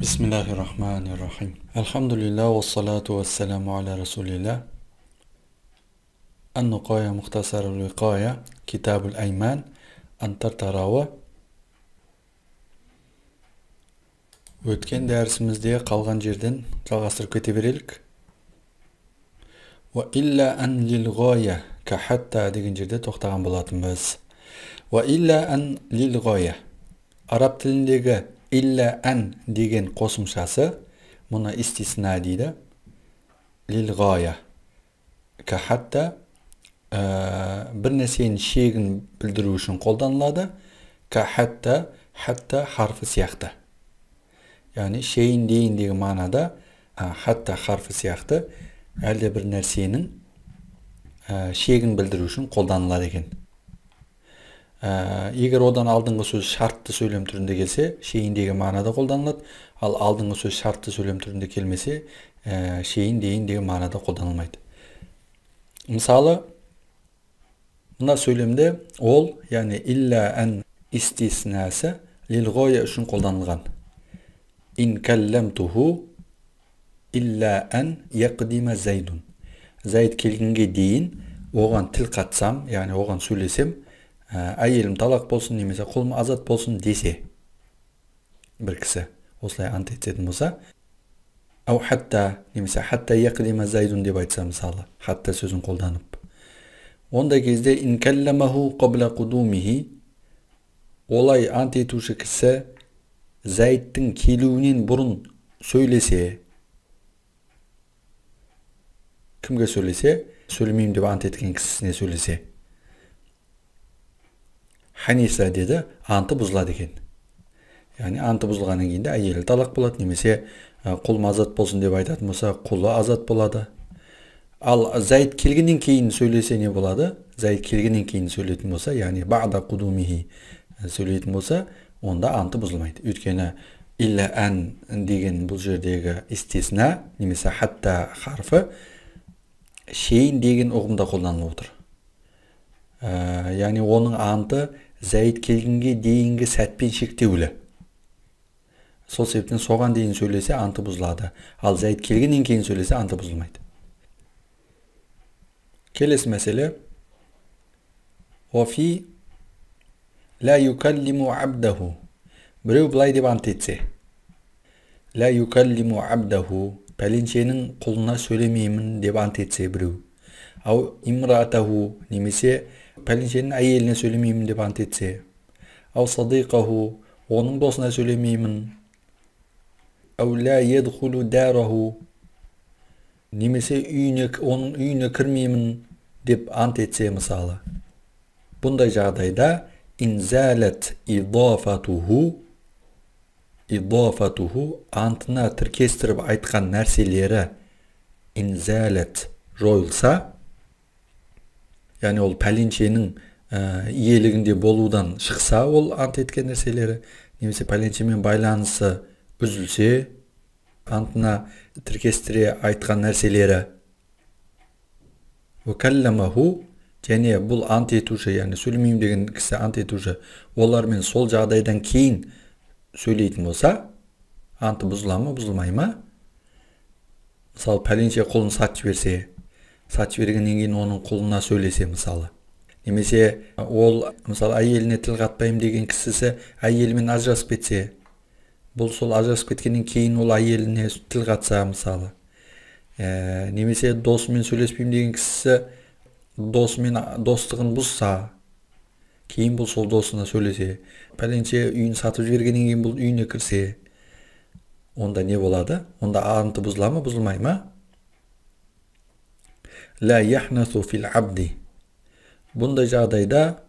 Bismillahirrahmanirrahim. Elhamdülillah ve salatu ve selamu ala Resulillah. An-Nuqaya Muhtasarul Viqaya, Kitabul Ayman, An-Tartarava. Өткен дәрісімізде қалған жерден жалғастырып кете берелік. Wa illa an lil ghaya ka hatta деген жерде тоқтаған болатынбыз. Wa illa an lil ghaya. Араб тіліндегі illa an деген қосымшасы мұны истисна дейді. Lil ghaya ka hatta бір нәрсенің шегін білдіру үшін қолданылады. Ka hatta харфы сияқты. Yani şeyin deyin деген manada hatta harfi сияқты әлде бір нәрсенің шегін білдіру үшін қолданылады екен. Егер одан алдыңғы сөз шартты сөйлем түрінде келсе, şeyin деген мағынада қолданылады. Ал алдыңғы сөз шартты сөйлем түрінде келмесе, şeyin deyin деген мағынада қолданылмайды. Мысалы, мына сөйлемде ол, яғни illa an истиснасы lil ghaya үшін қолданылған. İn kellemtuhu illa en yaqdima Zaydun. Zayd kelgенге дейін оған тіл қатсам, яғни оған сөйлесем, әйелім талақ болсын немесе құлым азат болсын десе, бір кісі осылай ант ететін болса, ау хатта немесе хатта yaqdima Zaydun деп айтса мысалы, хатта сөзін қолданып. Ондай кезде ин келлемаху qabla qudumihi, олай ант етуші кісі Zayd'ın келуінен бұрын сөйлесе, кімге сөйлесе, сөйлемеймін деп ант еткен кісісіне сөйлесе, Ханиса деді, анты бұзылады екен. Яғни анты бұзылғаннан кейін де әйелі талақ болады, немесе құлым азат болсын деп айтатын болса, құлы азат болады. Ал Zayd келгеннен кейін сөйлесе не болады? Zayd келгеннен кейін сөйлейтін болса, яғни бa'да qudumиhi сөйлейтін болса, онда анты бұзылмайды. Өйткені illa an деген бұл жердегі истисна немесе хатта харфы şeyin деген ұғымда қолданылып отыр. Яғни оның анты Zayd келгенге дейінгі сәтпен шектеулі. Сол себептен соған дейін сөйлесе анты бұзылады. Ал Zayd келгеннен кейін сөйлесе анты бұзылмайды. Келесі мәселе. Офи La yukallimu abdahu. Біреу былай деп ант етсе. La yukallimu abdahu. Пәленшенің құлына сөйлемеймін деп ант етсе біреу. Ау имратаху. Немесе пәленшенің әйеліне сөйлемеймін деп ант етсе. Ау садиқаху. Оның досына сөйлемеймін. Ау la yadkhulu дараху. Немесе оның үйіне кірмеймін деп ант етсе мысалы. Бұндай жағдайда İnzalet idafatuhu антына тіркестіріп айтқан нәрселері инзалет жойылса, яғни ол пәленшенің иелігінде болудан шықса, ол ант еткен нәрселері, немесе пәленшемен байланысы үзілсе, антына тіркестіре айтқан нәрселері вакалламаху, және бұл ант етуші, яғни сөйлемеймін деген кісі ант етуші, олармен сол жағдайдан кейін сөйлейтін болса, анты бұзыла ма, бұзылмай ма? Мысалы, пәленше құлын сатып берсе, сатып бергеннен кейін оның құлына сөйлесе мысалы. Немесе ол, мысалы, әйеліне тіл қатпаймын деген кісісі әйелімен ажырасып кетсе, бұл сол ажырасып кеткеннен кейін ол әйеліне тіл қатса мысалы. Немесе досымен сөйлеспеймін деген кісісі досымен достығын бұзса, кейін бұл сол досына сөйлесе, пәленше үйін сатып жібергеннен кейін бұл үйіне кірсе, онда не болады? Онда анты бұзыла ма, бұзылмай ма? La yahnasu fil abdi. Бұндай жағдайда,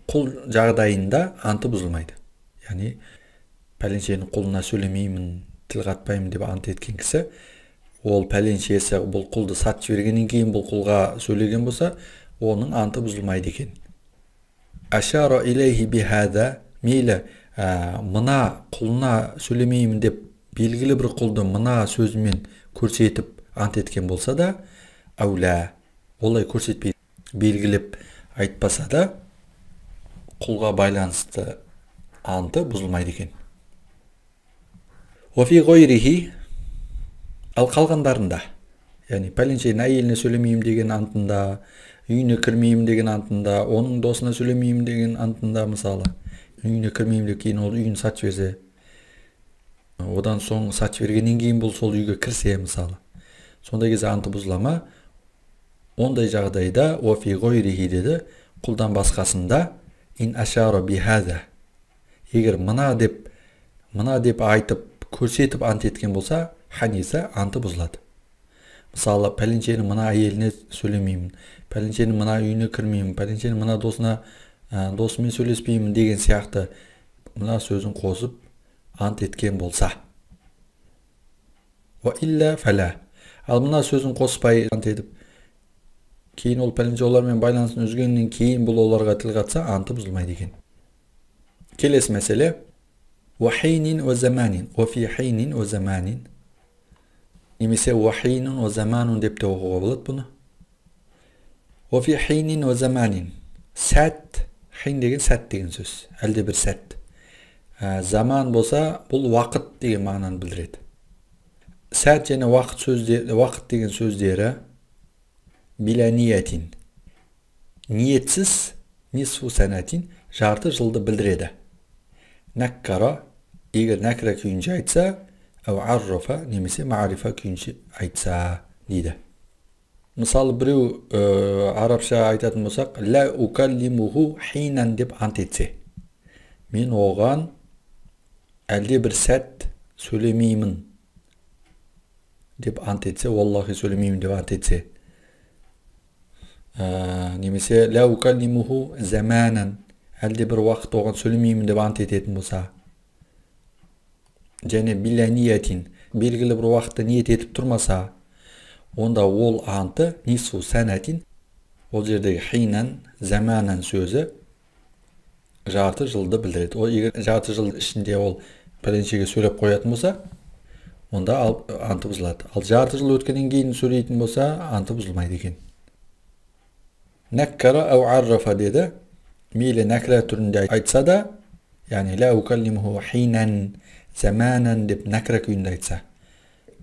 құл жағдайында анты бұзылмайды. Яғни, пәленшенің құлына сөйлемеймін, тіл қатпаймын деп ант еткен кісі, ол пәленшесі бұл құлды сатып жібергеннен кейін бұл құлға сөйлеген болса, оның анты бұзылмайды екен. Ашара илейхи бихада, мейлі мына құлына сөйлемеймін деп белгілі бір құлды мына сөзімен көрсетіп ант еткен болса да, аула, олай көрсетпей белгілеп айтпаса да, құлға байланысты анты бұзылмайды екен. Wa fi gayrihi al қалғандарында. Яғни пәленшенің әйеліне сөйлемеймін деген антында, үйіне кірмеймін деген антында, оның досына сөйлемеймін деген антында, мысалы. Үйіне кірмеймін деп кейін ол үйін сатып берсе, одан соң сатып бергеннен кейін бұл сол үйге кірсе, мысалы. Сондай кезде анты бұзыла ма? Ондай жағдайда wa fi gayrihi деді, құлдан басқасында ин ашара бихаза. Егер мына деп айтып, көрсетіп ант еткен болса, ханиса анты бұзылады. Мысалы, пәленшенің мына әйеліне сөйлемеймін, пәленшенің мына үйіне кірмеймін, пәленшенің мына досымен сөйлеспеймін деген сияқты мына сөзін қосып ант еткен болса. Ва илля фәлә. Ал мына сөзін қоспай ант етіп, кейін ол пәленше олармен байланысын үзгеннен кейін бұл оларға тіл қатса, анты бұзылмайды екен. Келесі мәселе. Ва хайнин ва заманин. Ва фи хайнин ва заманин. Немесе ва хайнун ва заманун деп те оқуға болады бұны. Ва фи хайнин ва заманин. Сәт, хайн деген сәт деген сөз. Әлде бір сәт. Заман болса, бұл уақыт деген мағынаны білдіреді. Сәт және уақыт деген сөздері bila niyetin. Niyetsiz nisfu sanatin жарты жылды білдіреді. Наккара, егер накра күйінше айтса, әу аррафа немесе мағарифа күйінше айтса дейді. Мысалы, біреу арабша айтатын болсақ, ла укаллимуху хинан деп ант етсе. Мен оған әлде бір сәт сөйлемеймін деп ант етсе, Аллахи сөйлемеймін деп ант етсе. Немесе ла укаллимуху заманан, әлде бір уақыт оған сөйлемеймін деп ант ететін болса. Және биля ниятин, белгілі бір уақытта ниет етіп тұрмаса, онда ол анты нисфу санатин, ол жердегі хинан, заманан сөзі жарты жылды білдіреді. Ол егер жарты жыл ішінде ол пәленшеге сөйлеп қоятын болса, онда анты бұзылады. Ал жарты жыл өткеннен кейін сөйлейтін болса, анты бұзылмайды екен. Наккара әу аррафа деді. Мейлі накра түрінде айтса да, яғни ла укаллимуху хинан, заманан деп накра күйінде айтса.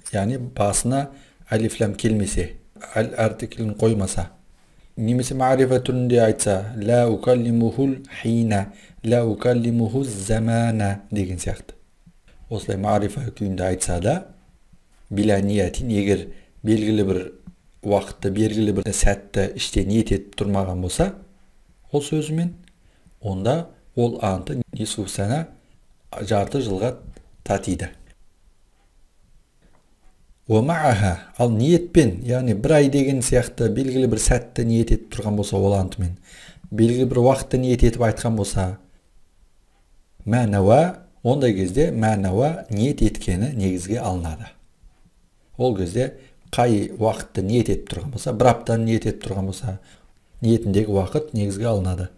Яғни басына алифлам келмесе, артиклін қоймаса. Немесе мағарифа түрінде айтса, ла укаллимухул хина, ла укаллимуху замана деген сияқты. Осылай мағарифа күйінде айтса да, биля ниятин, егер белгілі бір уақытты, белгілі бір сәтті іште ниет етіп тұрмаған болса, ол сөзімен, онда ол анты нисфу сана жарты жылға татиды. Уамааха, ал ниетпен, яғни бір ай деген сияқты белгілі бір сәтті ниет етіп тұрған болса, ол антымен, белгілі бір уақытты ниет етіп айтқан болса, мәнауа, ондай кезде мәнауа ниет еткені негізге алынады. Ол кезде қай уақытты ниет етіп тұрған болса, бір аптаны ниет етіп тұрған болса, ниетіндегі уақыт негізге алынады.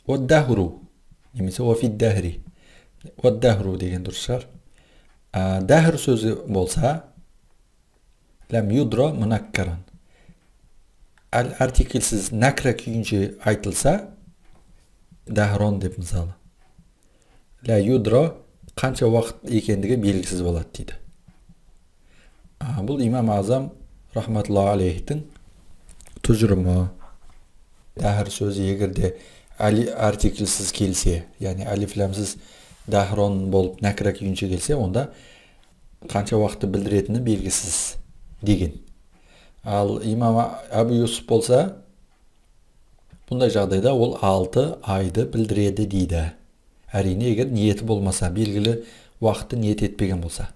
Уаддахру, немесе уафиддахри. Уаддахру деген дұрыс шығар. Дахр сөзі болса, ләм юдра мұнаккаран. Әл артиклсіз накра күйінше айтылса, дахрон деп мысалы. Ля юдра қанша уақыт екендігі белгісіз болады дейді. Бұл имам Азам рахматуллахи алейхтің тұжырымы. Дахр сөзі егерде артиклсіз келсе, яғни алифламсыз дахрон болып накра күйінше келсе, онда қанша уақытты білдіретіні белгісіз деген. Ал имам Абу Юсуф болса, бұндай жағдайда ол 6 айды білдіреді дейді. Әрине, егер ниеті болмаса, белгілі уақытты ниет етпеген болса.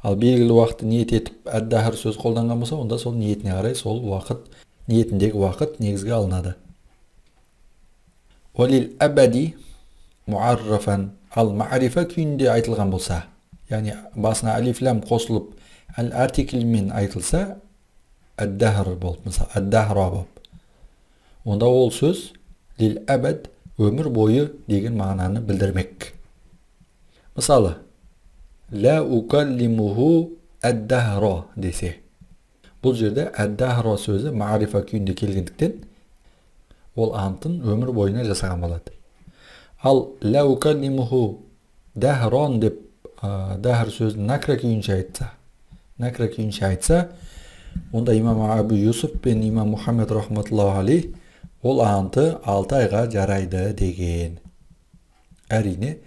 Ал белгілі уақытты ниет етіп әд-дахр сөз қолданған болса, онда сол ниетіне қарай сол уақыт, ниетіндегі уақыт негізге алынады. Уалил әбәди муаррафан, ал мағарифа күйінде айтылған болса, яғни басына алифлам қосылып, әл-артиклмен айтылса, әд-дахр болып, мысалы, әд-дахра болып. Онда ол сөз лил әбәд, өмір бойы деген мағынаны білдірмек. Мысалы, ла укаллимуху әд-дахра десе. Бұл жерде әд-дахра сөзі мағарифа күйінде келгендіктен, ол антын өмір бойына жасаған болады. Ал ла укаллимуху дахрон деп dahir sözünü nakra kүйінше айтса, онда имам Абу Юсуф пен имам Мухаммед рахматуллаху алейх ол анты 6 айға жарайды деген. Әрине,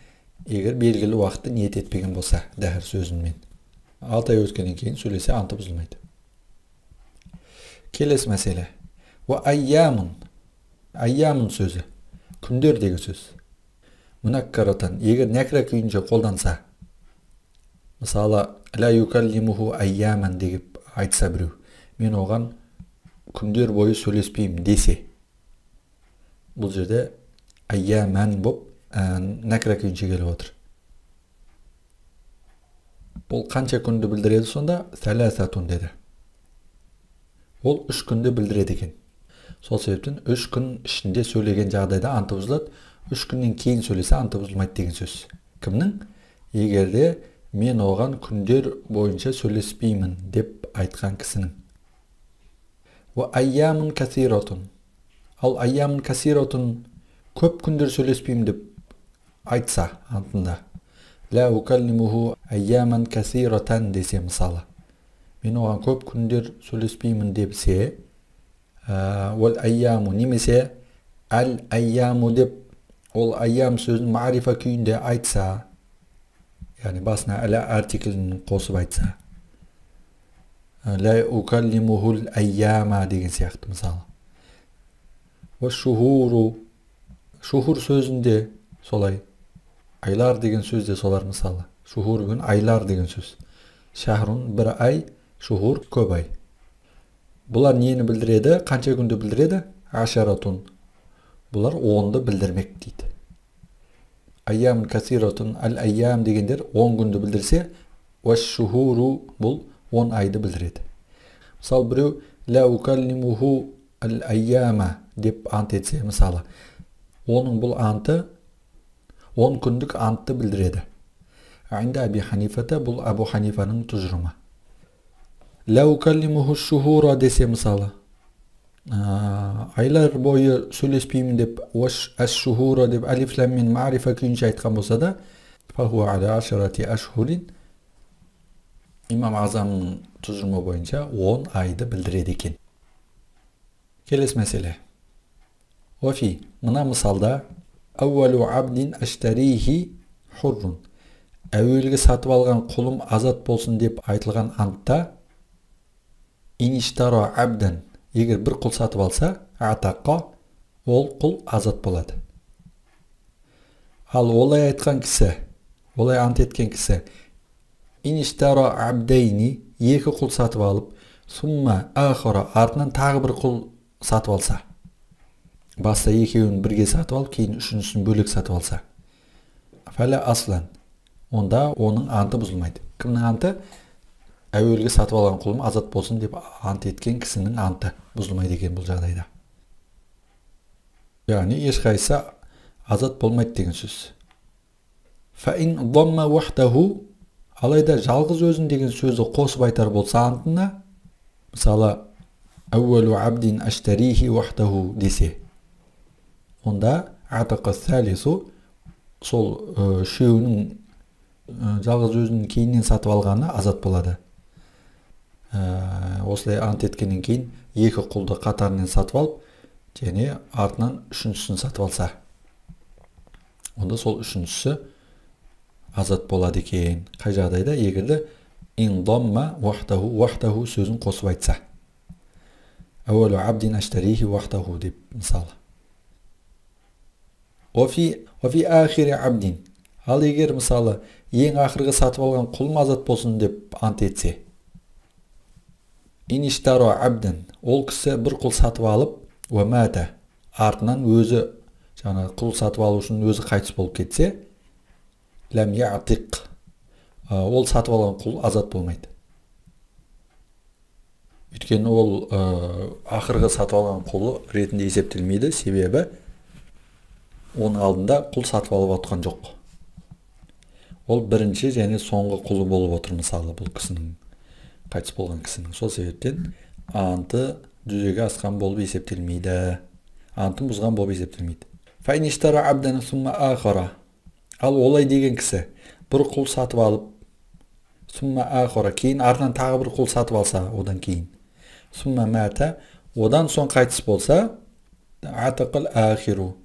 егер белгілі уақытты ниет етпеген болса, дәхір сөзінмен. 6 ай өткеннен кейін сөйлесе анты бұзылмайды. Келесі мәселе. Айямын сөзі. Күндер деген сөз. Мунаккаратан, егер нәкра күйінше қолданса, мысалы, ла юкаллимуху айяман деп айтса біреу, мен оған күндер бойы сөйлеспеймін десе, бұл жерде айяман боп нәкра күйінше келіп отыр. Бұл қанша күнді білдіреді сонда? Сәләсатун деді. Ол 3 күнді білдіреді екен. Сол себептен 3 күн ішінде сөйлеген жағдайда анты бұзылады, 3 күннен кейін сөйлесе анты бұзылмайды деген сөз. Кімнің? Егерде мен оған күндер бойынша сөйлеспеймін деп айтқан кісінің. Айямын касиратун. Ал айямын касиратун көп күндер сөйлеспеймін деп айтса антында. Ла укаллимуху айяман касиратан десе мысалы. Мен оған көп күндер сөйлеспеймін депсе, ол айяму немесе әл айяму деп ол айям сөзін марифа күйінде айтса, яғни басына әла артиклін қосып айтса, ла укаллимухул айяма деген сияқты мысалы. Шухуру, шухур сөзінде солай, айлар деген сөзде солар мысалы. Шухур бүгін айлар деген сөз. Шахрун бір ай, шухур көп ай. Бұлар нені білдіреді? Қанша күнді білдіреді? Ашаратун. Бұлар 10-ды білдірмек дейді. Айям касиратун аль-айям дегендер 10 күнді білдірсе, шухуру бұл 10 айды білдіреді. Мысалы біреу ла укаллимуху аль-айяма деп ант етсе, мысалы, оның бұл анты 10 күндік антты білдіреді. Айнда Аби Ханифата бұл Абу Ханифаның тұжырымы. Ла укаллимуху шухура десе, мысалы, айлар бойы сөйлеспеймін деп, аш-шухура деп алифламмен марифа күйінше айтқан болса да, фахуа аля ашарати ашхурин, имам Азамның тұжырымы бойынша 10 айды білдіреді екен. Келесі мәселе. Офи, мына мысалда, ауалу абдин аштарихи хуррун. Әуелгі сатып алған құлым азат болсын деп айтылған антта, иништара абдан, егер бір құл сатып алса, атаққа, ол құл азат болады. Ал олай айтқан кісі, олай ант еткен кісі, иништара абдайни, екі құл сатып алып, сумма ахара, артынан тағы бір құл сатып алса, баста екеуін бірге сатып алып, кейін үшіншісін бөлек сатып алса, фәлә аслан, онда оның анты бұзылмайды. Кімнің анты? Әуелгі сатып алған құлым азат болсын деп ант еткен кісінің анты бұзылмайды екен бұл жағдайда. Яғни ешқайсысы азат болмайды деген сөз. Фаин дамма вахтаху, алайда жалғыз өзін деген сөзді қосып айтар болса антына, мысалы, ауалу абдин аштарихи вахтаху десе, онда атақа сәлесу, сол үшеуінің жалғыз өзінің кейіннен сатып алғаны азат болады. Осылай ант еткеннен кейін екі құлды қатарынан сатып алып, және артынан үшіншісін сатып алса, онда сол үшіншісі азат болады екен. Қай жағдайда? Егерде индамма вахтаху сөзін қосып айтса. Ауалу абдин аштарихи вахтаху деп мысалы. Офи ахири абдин. Ал егер мысалы ең ақырғы сатып алған құлым азат болсын деп ант етсе, иништаро абдан, ол кісі бір құл сатып алып, уамата, артынан өзі, жаңа құл сатып алу үшін өзі қайтыс болып кетсе, ләм яатиқ, ол сатып алған құл азат болмайды. Өйткені ол ақырғы сатып алған құлы ретінде есептелмейді, себебі оның алдында құл сатып алып отқан жоқ. Ол бірінші және соңғы құлы болып отыр, мысалы, бұл кісінің, қайтыс болған кісінің. Сол себептен анты жүзеге асқан болып есептелмейді. Антын бұзған болып есептелмейді. Файништара абдан сумма ахара. Ал олай деген кісі бір құл сатып алып, сумма ахора, кейін артынан тағы бір құл сатып алса, одан кейін, сумма мата, одан соң қайтыс болса, атақыл ахиру,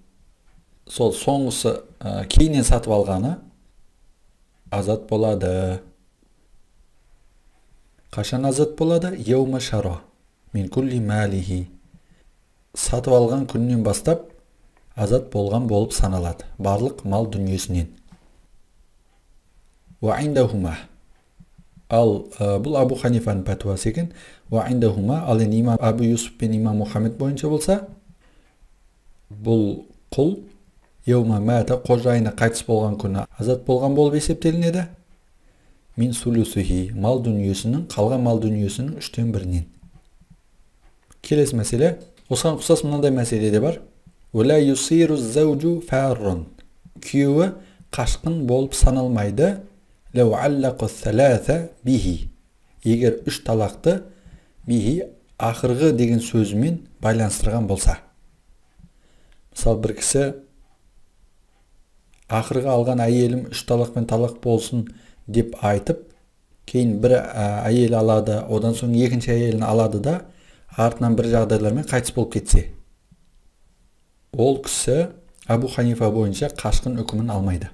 сол соңғысы кейіннен сатып алғаны азат болады. Қашан азат болады? Яума шара мин кулли малихи, сатып алған күннен бастап азат болған болып саналады, барлық мал дүниесінен. Ва индахума, ал бұл Абу Ханифаның пәтуасы екен. Ва индахума, ал енді имам Абу Юсуф пен имам Мұхаммед бойынша болса, бұл құл яума мата, қожайыны қайтыс болған күні азат болған болып есептелінеді. Мин сулусухи, мал дүниесінің, қалған мал дүниесінің 1/3-нен. Келесі мәселе, осыған ұқсас мынандай мәселе де бар. Ула юсиру заужу фаррон, күйеуі қашқын болып саналмайды. Лау аллақу саласа бихи, егер 3 талақты бихи ақырғы деген сөзімен байланыстырған болса. Мысалы, бір кісі ақырғы алған әйелім 3 талақпен талақ болсын деп айтып, кейін бір әйел алады, одан соң екінші әйелін алады да, артынан бір жағдайлармен қайтыс болып кетсе, ол кісі Абу Ханифа бойынша қашқын үкімін алмайды.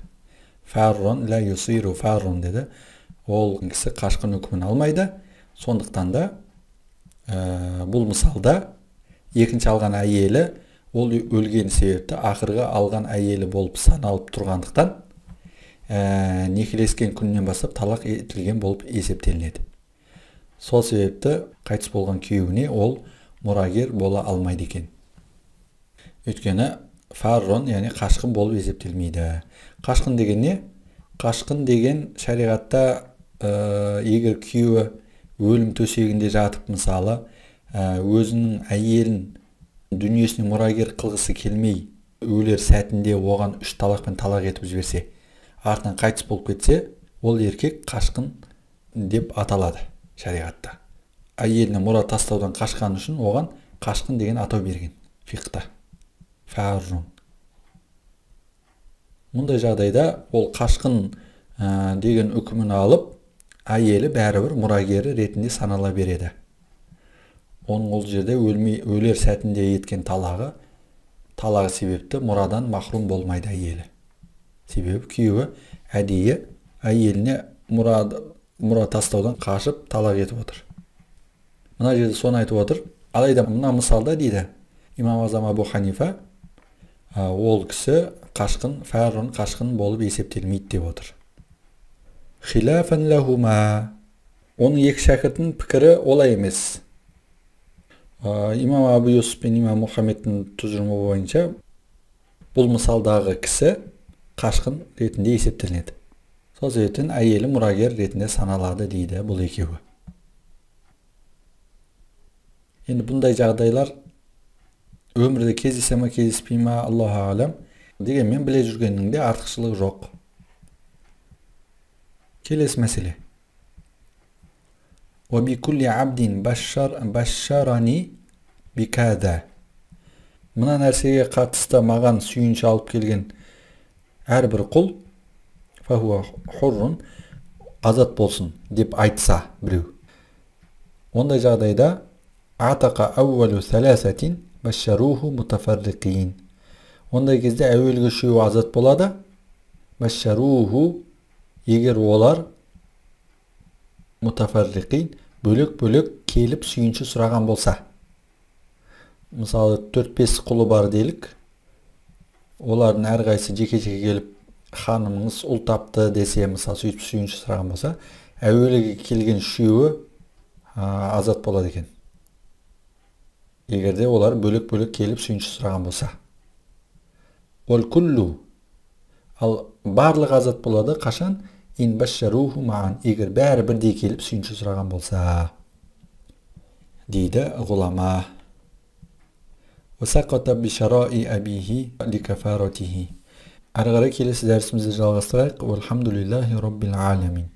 Фаррон ла юсиру фаррон деді. Ол кісі қашқын үкімін алмайды. Сондықтан да бұл мысалда екінші алған әйелі ол өлген себепті ақырғы алған әйелі болып саналып тұрғандықтан некелескен күннен бастап талақ етілген болып есептелінеді. Сол себепті қайтыс болған күйеуіне ол мұрагер бола алмайды екен. Өйткені фаррон, яғни қашқын болып есептелмейді. Қашқын деген не? Қашқын деген шариғатта егер күйеуі өлім төсегінде жатып, мысалы, өзінің әйелін дүниесіне мұрагер қылғысы келмей, өлер сәтінде оған 3 талақпен талақ етіп жіберсе, артынан қайтыс болып кетсе, ол еркек қашқын деп аталады шариғатта. Әйеліне мұра тастаудан қашқан үшін оған қашқын деген атау берген фиқта. Фаррон. Мұндай жағдайда ол қашқын деген үкімін алып, әйелі бәрібір мұрагері ретінде санала береді. Оның ол жерде өлер сәтінде еткен талағы себепті мұрадан махрум болмайды әйелі. Себебі күйеуі әдейі әйеліне мұра тастаудан қашып талақ етіп отыр. Мына жерде соны айтып отыр. Алайда мына мысалда дейді имам Азам Абу Ханифа, ол кісі қашқын, фаррон қашқын болып есептелмейді деп отыр. Хилафан лахума, оның екі шәкіртінің пікірі олай емес. Имам Абу Юсуф пен имам Мұхаммедтің тұжырымы бойынша бұл мысалдағы кісі қашқын ретінде есептелінеді. Сол себептен әйелі мұрагер ретінде саналады дейді бұл екеуі. Енді бұндай жағдайлар өмірде кездесе ме кездеспей ме, Аллаху алам, дегенмен біле жүргеннің де артықшылығы жоқ. Келесі мәселе. وَبِكُلِّ عَبْدٍ بَشَّرَنِي بِكَذَا. Мына нәрсеге қатысты маған сүйінші алып келген әрбір құл فَهُوَ حُرٌ, азат болсын деп айтса біреу. Ондай жағдайда атақа әуәлу сәләсәтин бәшшаруху мутафарриқин. Ондай кезде әуелгі үшеуі азат болады. Бәшшаруху, егер олар мутафарриқин, бөлек-бөлек келіп сүйінші сұраған болса. Мысалы 4-5 құлы бар делік. Олардың әрқайсысы жеке-жеке келіп ханымыңыз ұл тапты десе, мысалы сөйтіп сүйінші сұраған болса, әуелгі келген үшеуі азат болады екен. Егерде олар бөлек-бөлек келіп сүйінші сұраған болса. Ол күллу, ал барлық азат болады қашан? Ин башшаруху маан, егер бәрі бірдей келіп сүйінші сұраған болса, дейді ғұлама. Васақата бишараи абихи ликафаратихи. Ары қарай келесі дәрісімізді жалғастырайық. Валхамдулиллахи роббил аламин.